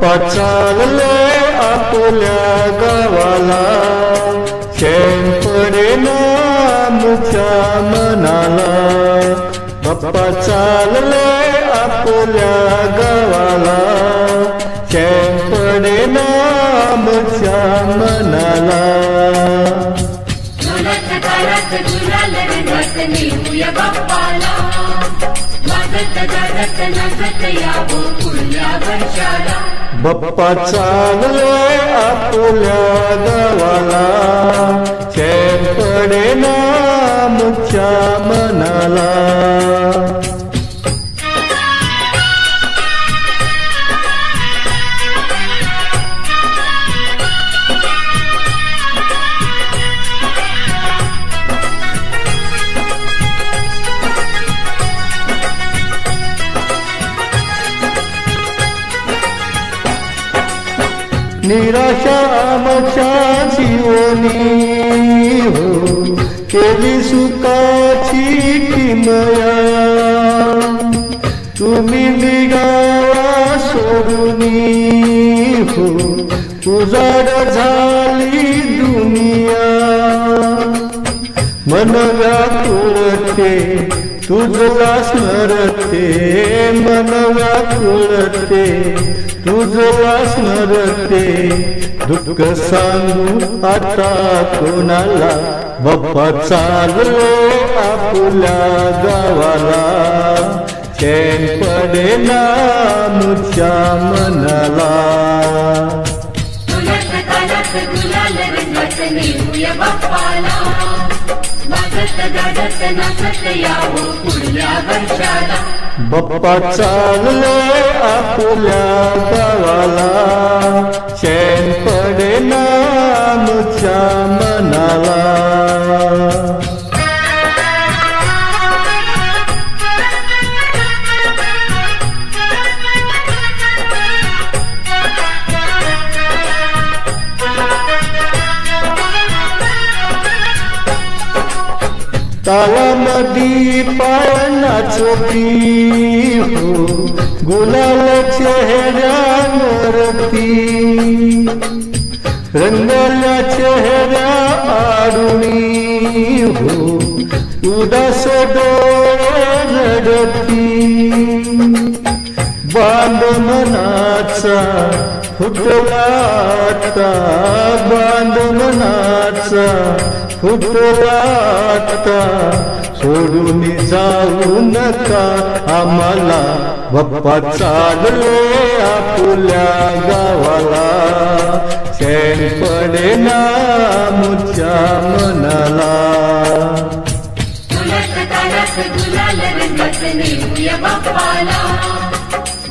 बाप्पा चालले आपल्या गावाला, चैन पडेना आमच्या मनाला. बाप्पा चालले आपल्या गावाला, चैन पडेना आमच्या मनाला. ढोलक तालात गुलाल रंगात नेऊया बाप्पाला, वाजत गाजत नाचत यावो पुढल्या वर्षाला. बाप्पा चालले आपल्या गावाला, चैन पडेना आमच्या मनाला. निराशा आमच्या जीवनी हो, केली सुखाची किमया. तुम्ही निघाला सोडूनी हो, उजाड झाली दुनिया. मन व्याकुळते तुझला स्मरते, मन व्याकुळते तुझला स्मरते. दुःख सांगू आता कोणाला, बाप्पा चालले आपल्या गावाला, चैन पडेना आमच्या मनाला. ढोलक तालात गुलाल रंगात नेऊया बाप्पाला, वाजत गाजत नाचत यावो पुढल्या वर्षाला. बाप्पा चालले आपल्या गावाला, चैन पडेना आमच्या मनाला. तालामधी पाळणाचोती हो, गुलाल चेहऱ्यावरती. रंगल्या चेहऱ्या आडुनी हो, उदास डोळे रडती. बांध मनाचा फुटला आता, बांध मनाचा फुटला आता. सोडून जाऊ नका आम्हाला, बाप्पा चालले आपल्या गावाला, चैन पडेना आमच्या मनाला. ढोलक तालात गुलाल रंगात नेऊया बाप्पाला,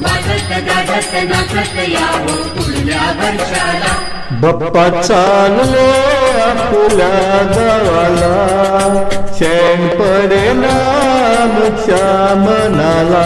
वाजत गाजत नाचत यावो पुढल्या वर्षाला. बाप्पा चालले आपल्या गावाला, चैन पडेना आमच्या मनाला.